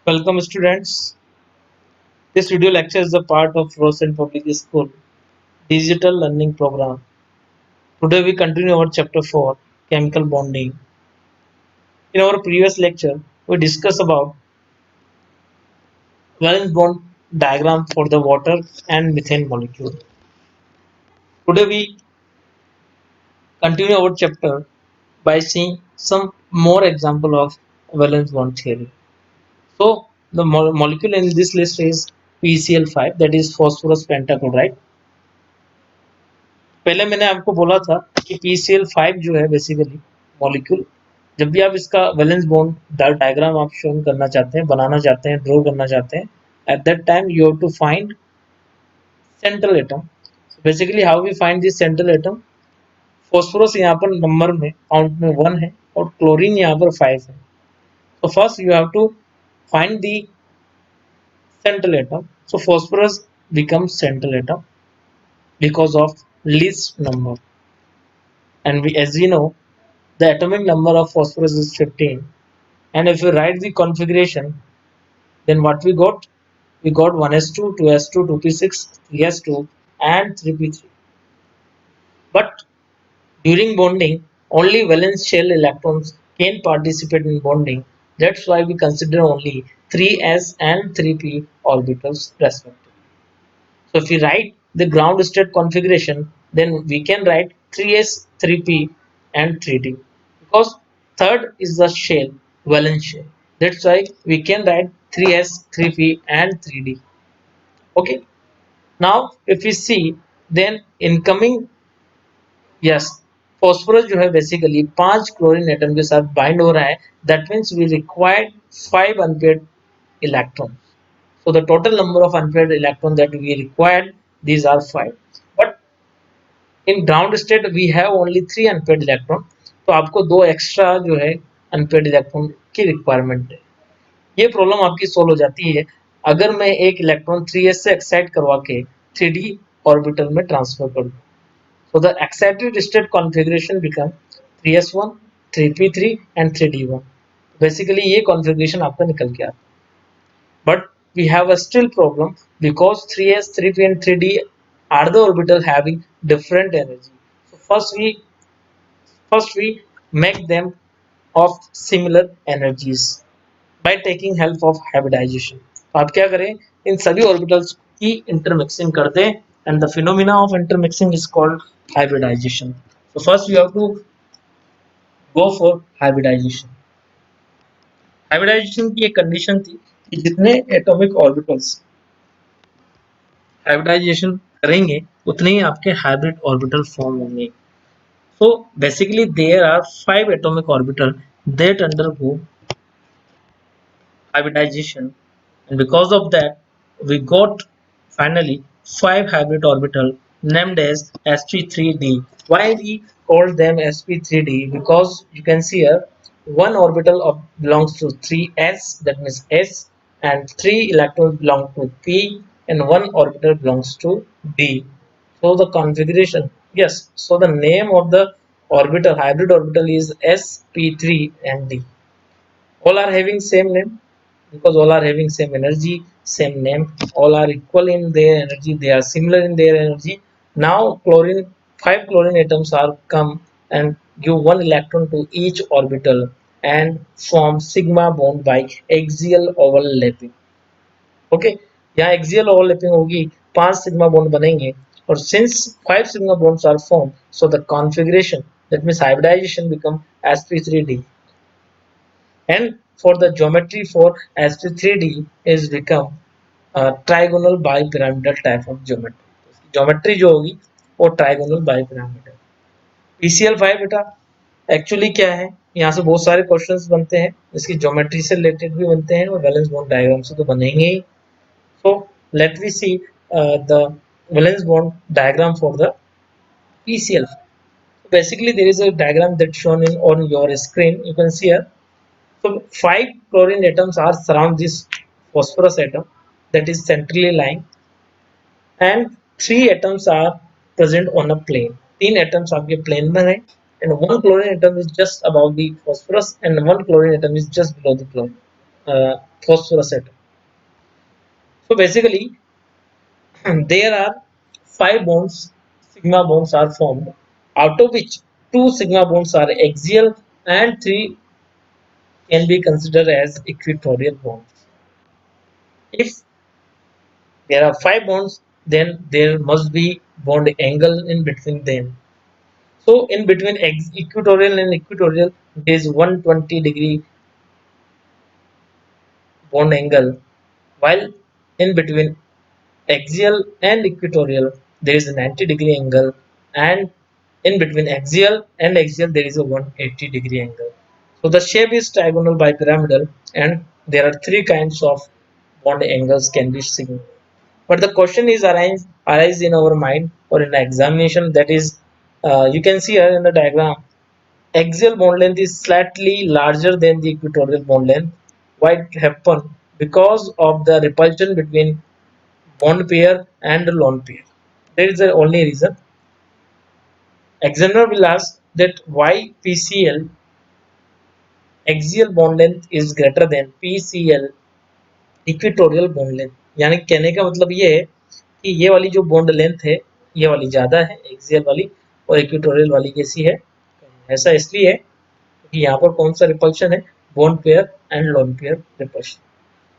Welcome students. This video lecture is a part of Rosen Public School Digital Learning Program. Today we continue our chapter 4 Chemical Bonding. In our previous lecture we discussed about valence bond diagram for the water and methane molecule. Today we continue our chapter by seeing some more example of valence bond theory. So the molecule in this list is PCl5, that is phosphorus pentachloride. पहले मैंने आपको बोला था कि PCl5 जो है basically molecule, जब भी आप इसका वैलेंस बॉन्ड डायग्राम आप शो करना चाहते हैं, बनाना चाहते हैं, ड्रॉ करना चाहते हैं, at that time you have to find central atom. Basically how we find this central atom? Phosphorus यहाँ पर नंबर में काउंट में 1 है और क्लोरीन यहाँ पर 5 है. तो first you have to find the central atom. So phosphorus becomes central atom because of least number. And as we know, the atomic number of phosphorus is 15. And if we write the configuration, then what we got? We got 1s2, 2s2, 2p6, 3s2, and 3p3. But during bonding, only valence shell electrons can participate in bonding. That's why we consider only 3s and 3p orbitals respectively. So if we write the ground state configuration, then we can write 3s, 3p and 3d, because third is the shell, valence shell. That's why we can write 3s, 3p and 3d. Okay. Now if we see, then incoming, yes, phosphorus जो है basically 5 chlorine atom के साथ bind हो रहा है. That means we require 5 unpaired electrons. So the total number of unpaired electrons that we required, these are 5. But in ground state we have only 3 unpaired electron. तो आपको दो extra जो है अनपेड इलेक्ट्रॉन की requirement है. ये problem आपकी solve हो जाती है अगर मैं एक इलेक्ट्रॉन 3s से एक्साइट करवा के 3d ऑर्बिटल में ट्रांसफर कर दूं. So the excited state configuration become 3s1, 3p3 and 3d1. Basically ये configuration आपका निकल के आता है. But we have a still problem because 3s, 3p and 3d are the orbital having different energy. So first we make them of similar energies by taking help of hybridization. तो आप क्या करें, इन सभी orbitals की intermixing कर दें, and the phenomena of intermixing is called hybridization. So first you have to go for hybridization. Hybridization की एक condition थी कि जितने atomic orbitals हाइब्रिडाइजेशन करेंगे उतने ही आपके हाइब्रिड ऑर्बिटल फॉर्म होंगे. So basically there are 5 atomic orbital that undergo hybridization, and because of that we got finally 5 hybrid orbital named as sp3d. Why we call them sp3d? Because you can see here one orbital of belongs to 3s, that means s, and 3 electrons belong to p, and one orbital belongs to d. So the configuration, yes, so the name of the orbital, hybrid orbital, is sp3 and d. All are having same name because all are having same energy, same name, all are equal in their energy, they are similar in their energy. Now chlorine, 5 chlorine atoms are come and give one electron to each orbital and form sigma bond by axial overlapping. Okay, यहाँ axial overlapping होगी, 5 sigma bond बनेंगे, और since 5 sigma bonds are formed, so the configuration, that means hybridization, become sp3d. And for the geometry for sp3d is become trigonal bipyramidal type of geometry. Geometry जो होगी वो trigonal bipyramidal. PCl5 बेटा actually क्या है, यहाँ से बहुत सारे क्वेश्चंस बनते हैं, इसकी ज्योमेट्री से रिलेटेड भी बनते हैं और वैलेंस बॉन्ड डायग्राम से तो बनेंगे ही. So let me see the valence bond diagram for the PCl. Basically, there is a diagram that's shown in on your screen. You can see here. So 5 chlorine atoms are surround this phosphorus atom that is centrally lying, and 3 atoms are present on a plane. 3 atoms आपके plane में हैं, and one chlorine atom is just above the phosphorus, and one chlorine atom is just below the chlorine. phosphorus atom. So basically, there are 5 bonds, sigma bonds are formed, out of which 2 sigma bonds are axial and 3 can be considered as equatorial bonds. If there are 5 bonds, then there must be bond angle in between them. So in between equatorial and equatorial, there is 120-degree bond angle, while in between axial and equatorial there is a 90-degree angle, and in between axial there is a 180-degree angle. So the shape is trigonal bipyramidal, and there are 3 kinds of bond angles can be seen. But the question is arise in our mind or in the examination, that is, you can see here in the diagram, axial bond length is slightly larger than the equatorial bond length. Why it happen? Because of the repulsion between bond pair and lone pair. There is the only reason. Examiner will ask that why PCl axial bond length is greater than PCl equatorial bond length. यानी कहने का मतलब ये है कि ये वाली जो बॉन्ड लेंथ है, ये वाली ज़्यादा है एक्सियल वाली, और इक्विटोरियल वाली कैसी है, ऐसा इसलिए है क्योंकि यहाँ पर कौन सा रिपल्शन है, bond pair and lone pair repulsion.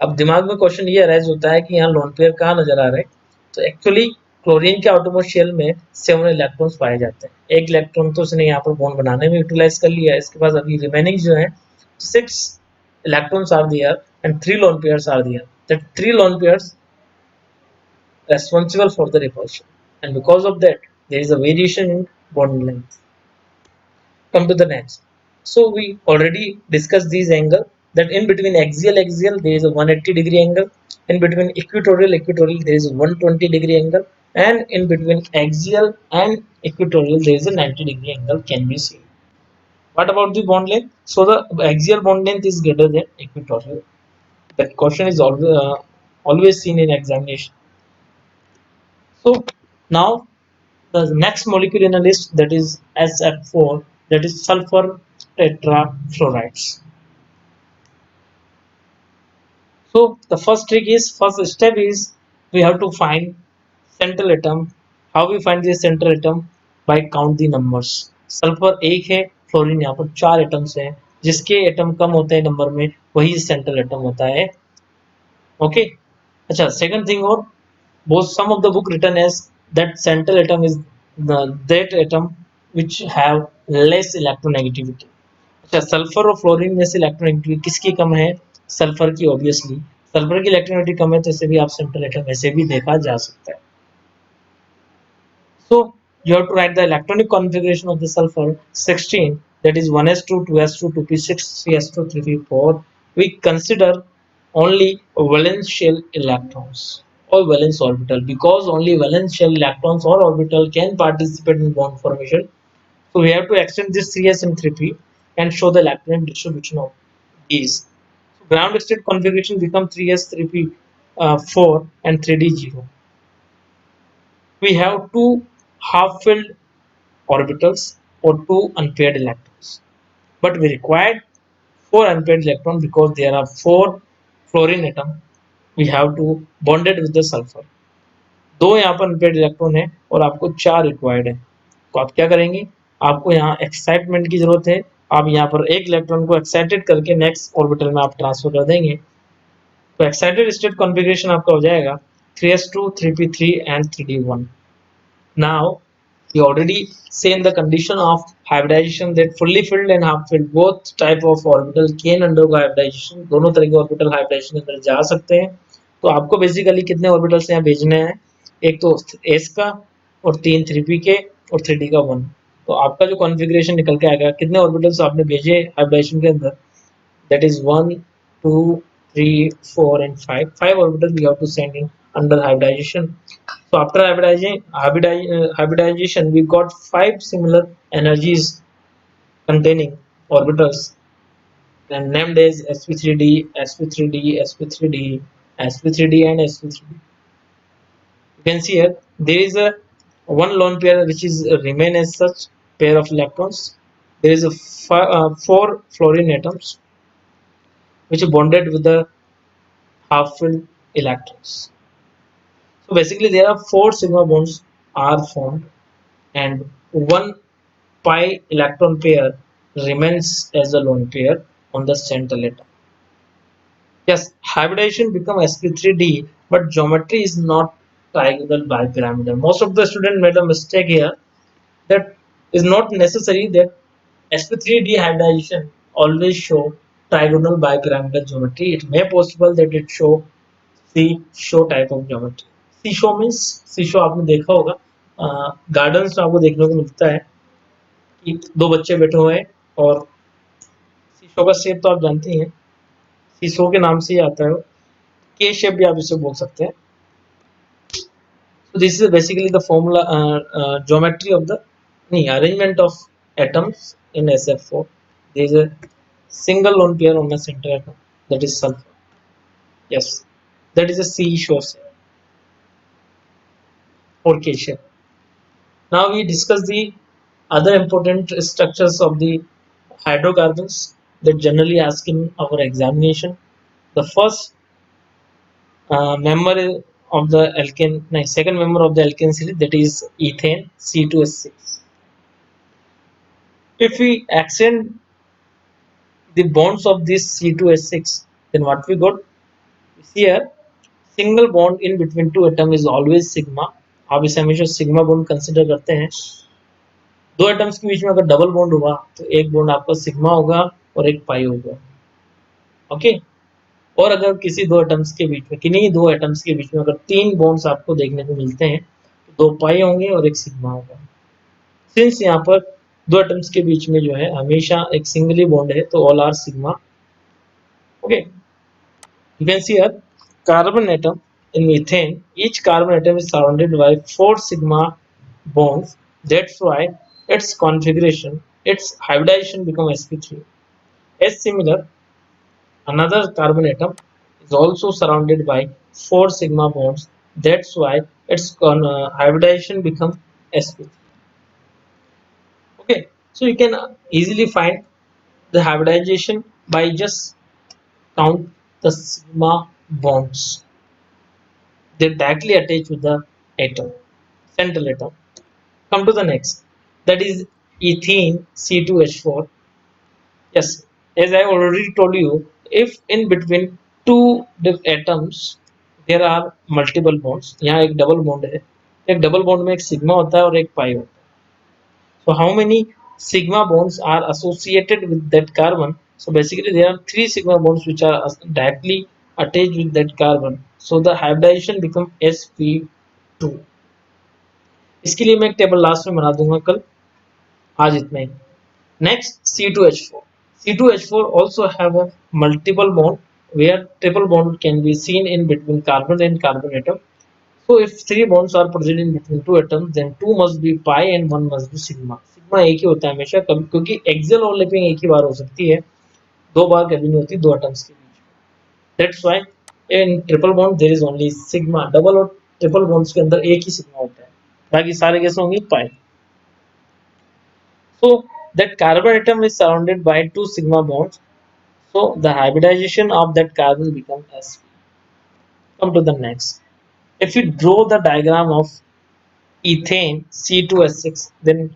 अब दिमाग में क्वेश्चन ये अराइज होता है कि यहाँ लोन पेयर कहाँ नजर आ रहे हैं, तो एक्चुअली क्लोरीन के आउटरमोस्ट शेल में 7 इलेक्ट्रॉन्स पाए जाते हैं। एक इलेक्ट्रॉन तो उसने यहाँ पर बॉन्ड बनाने में यूटिलाइज कर लिया है, इसके पास अभी रिमेनिंग जो है 6 electrons are there and 3 lone pairs are there. That 3 lone pairs responsible for the repulsion, and because of that there is a variation in bond length. Come to the next. So we already discussed these angle, that in between axial there is a 180-degree angle, in between equatorial there is a 120-degree angle, and in between axial and equatorial there is a 90-degree angle can be seen. What about the bond length? So the axial bond length is greater than equatorial. That question is always seen in examination. So now the next molecule in a list, that is SF4, that is sulfur tetrafluorides. So the first step is we have to find central atom. How we find the central atom? By count the numbers. Sulphur एक है, fluorine यहाँ पर 4 atoms हैं, जिसके atom कम होते हैं number में वही सेंट्रल एटम होता है। ओके, अच्छा, सेकंड थिंग, और both some of the book written as that central atom is that atom which have less electronegativity. अच्छा, सल्फर और फ्लोरीन में से इलेक्ट्रोनेगेटिविटी किसकी कम है? सल्फर की। ऑब्वियसली सल्फर की इलेक्ट्रोनेगेटिविटी कम है, तो इसे भी आप सेंट्रल एटम ऐसे भी देखा जा सकता है। So you have to write the electronic configuration of the sulfur 16, that is 1s2 2s2 2p6 3s2 3p4. We consider only valence shell electrons or valence orbital, because only valence shell electrons or orbital can participate in bond formation. So we have to extend this 3s and 3p and show the electronic distribution of these. So ground state configuration become 3s 3p 4 and 3d 0. We have two half-filled orbitals or two unpaired electrons, but we required 4 unpaired electrons because there are 4 fluorine atoms. We have to bond it with the sulfur. 2 यहाँ पर unpaired electron है और आपको 4 required है, तो आप क्या करेंगे, आपको यहाँ एक्साइटमेंट की जरूरत है। आप यहाँ पर एक इलेक्ट्रॉन को एक्साइटेड करके नेक्स्ट ऑर्बिटल में आप ट्रांसफर कर देंगे, तो एक्साइटेड स्टेट कॉन्फ़िगरेशन आपका हो जाएगा 3s2 3p3 and 3d1. Now we already say in the condition of hybridization that fully filled and half filled both type of orbital can undergo hybridization. दोनों तरह के ऑर्बिटल हाइब्रिडाइजेशन के अंदर जा सकते हैं। तो आपको बेसिकली कितने ऑर्बिटल्स यहाँ भेजने हैं, एक तो एस का और 3 3p के और 3d का 1। तो आपका जो कॉन्फ़िगरेशन निकल के आएगा, कितने ऑर्बिटल्स आपने भेजे हाइब्रिडाइजेशन के अंदर, that is 1 2 3 4 and 5 orbitals we have to send in under hybridization. So after hybridization we got 5 similar energies containing orbitals and named as sp3d sp3d sp3d sp3d and sp3d. You can see here there is a one lone pair which is remain as such pair of electrons. There is a 4 fluorine atoms. which is bonded with the half-filled electrons. So basically there are four sigma bonds are formed and one pi electron pair remains as a lone pair on the central atom. Yes, hybridization become sp3d, but geometry is not trigonal bipyramidal. Most of the students made a mistake here. That is not necessary that sp3d hybridization always show trigonal bipyramidal geometry. It may possible that it show C-show type of geometry. C-show means C-show आपने देखा होगा gardens में आपको देखने को मिलता है कि दो बच्चे बैठे हुए हैं और सी-शो का शेप तो आप जानते ही हैं सी-शो के नाम से ही आता है के शेप भी आप इसे बोल सकते हैं. So this is basically the formula geometry of the arrangement of atoms in SF4. There is a single lone pair on the center atom, that is sulfur. Yes, that is a C-show shape or K shape. Now we discuss the other important structures of the hydrocarbons that generally ask in our examination. The first member of the alkane, no, second member of the alkane series, that is ethane C2H6. If we extend the bonds of this C2H6, then what we got? Here, single bond in between two atoms is always sigma. आप इसे हमेशा sigma bond consider करते हैं. दो atoms के बीच में अगर double bond हुआ तो एक बॉन्ड आपका सिग्मा होगा और एक पाई होगा. ओके. और अगर किसी दो एटम्स के बीच में किन्हीं दो एटम्स के बीच में अगर तीन बॉन्ड्स आपको देखने को मिलते हैं तो दो पाई होंगे और एक सिग्मा होगा. सिंस यहाँ पर दो एटम्स के बीच में जो है हमेशा एक सिंगली बॉन्ड है तो all are sigma. Okay. You can see a carbon atom in methane. Each carbon atom is surrounded by four sigma bonds. That's why its configuration, its hybridization become sp3. As similar, another carbon atom is also surrounded by four sigma bonds. That's why its hybridization become sp3. Okay, so you can easily find the hybridization by just count the sigma bonds. They directly attach with the atom, central atom. Come to the next, that is ethene C2H4. Yes, as I already told you, if in between two atoms there are multiple bonds, यहाँ एक double bond है, एक double bond में एक sigma होता है और एक पाई होता है. So how many sigma bonds are associated with that carbon? So basically there are three sigma bonds which are directly attached with that carbon. So the hybridization become sp2. इसके लिए मैं एक टेबल लास्ट में बना दूंगा कल. आज इतना ही. Next, C2H4. C2H4 also have a multiple bond where triple bond can be seen in between carbon and carbon atom. So if three bonds are present in between two atoms, then two must be pi and one must be sigma. Sigma एक ही होता है हमेशा, कभी क्योंकि axial overlapping एक ही बार हो सकती है, दो बार कभी नहीं होती दो एटम्स के बीच में. That's why in triple bond there is only sigma. Double और ट्रिपल बॉन्ड्स के अंदर एक ही सिग्मा होता है, बाकी सारे कैसे होंगे पाई. So that carbon atom is surrounded by two sigma bonds. So the hybridization of that carbon becomes sp. Come to the next. If you draw the diagram of ethane C2H6, then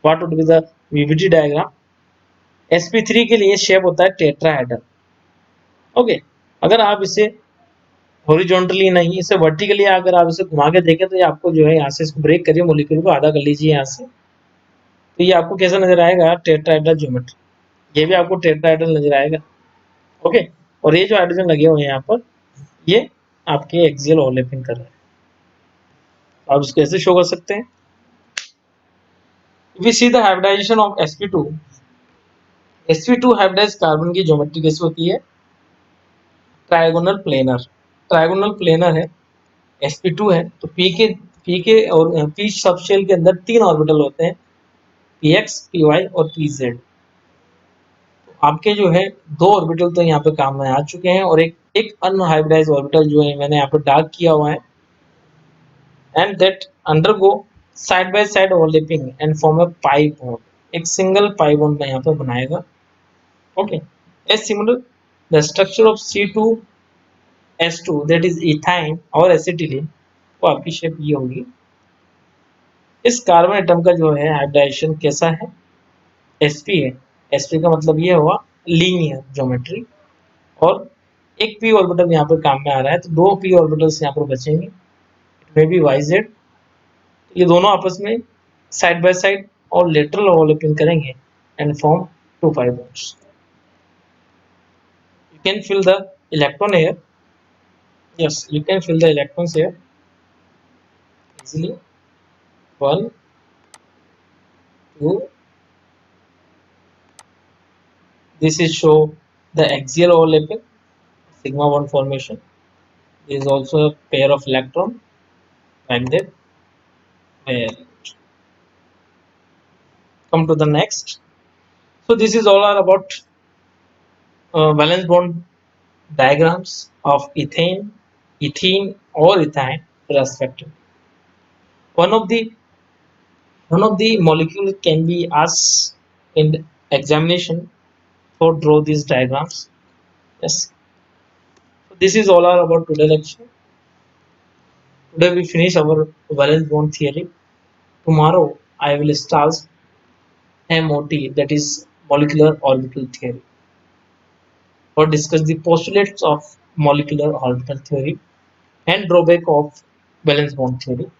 what would be the VBT diagram? sp3 के लिए shape होता है tetrahedral. Okay. अगर आप इसे horizontally नहीं, इसे vertically अगर आप इसे घुमा के देखें तो ये आपको जो है यहाँ से इसको ब्रेक करिए, मॉलिक्यूल को आधा कर लीजिए यहाँ से, तो ये आपको कैसा नजर आएगा? Tetrahedral geometry. ये भी आपको टेट्राहेड्रल नजर आएगा. ओके. और ये जो हाइड्रोजन लगे हुए हैं यहाँ पर, ये आपके एक्सियल ओवरलैपिंग कर रहे हैं. आप इसको ऐसे शो कर सकते हैं. If we see the hybridization of sp2, sp2 hybridise carbon की ज्योमेट्री कैसे होती है? Trigonal planar. ट्रायगोनल प्लेनर है, sp2 है, तो p के और p सबशेल के अंदर तीन ऑर्बिटल होते हैं, px, py और pz. आपके जो है दो ऑर्बिटल तो यहाँ पे काम में आ चुके हैं और एक अनहाइब्रिडाइज ऑर्बिटल जो है मैंने यहाँ पे डार्क किया हुआ है, and that undergo side by side overlapping and form a pi bond. एक सिंगल pi bond में यहाँ पे बनाएगा. Okay. as similar The structure of C2H2 that is ethyne और एसिटिलीन वो आपकी शेप ये होगी। इस कार्बन एटम का जो है हाइब्रिडाइजेशन कैसा है, sp है। sp का मतलब ये हुआ लीनियर ज्योमेट्री, और एक p ऑर्बिटल यहाँ पर काम में आ रहा है, तो दो p ऑर्बिटल्स यहाँ पर बचेंगे, इट मे बी yz। ये दोनों आपस में साइड बाय साइड और लेटरल ओवरलैपिंग करेंगे and form 2 pi bonds. You can fill the electron here. Yes, you can fill the electrons here easily. 1, 2. This is show the axial overlapping, sigma 1 formation. There is also a pair of electron like that. Well, come to the next. So this is all are about valence bond diagrams of ethane, ethene, or ethine respectively. One of the molecule can be asked in the examination for draw these diagrams. Yes. So this is all are about today lecture. Today we finish our valence bond theory. Tomorrow I will start MOT, that is molecular orbital theory, or discuss the postulates of molecular orbital theory and drawback of valence bond theory.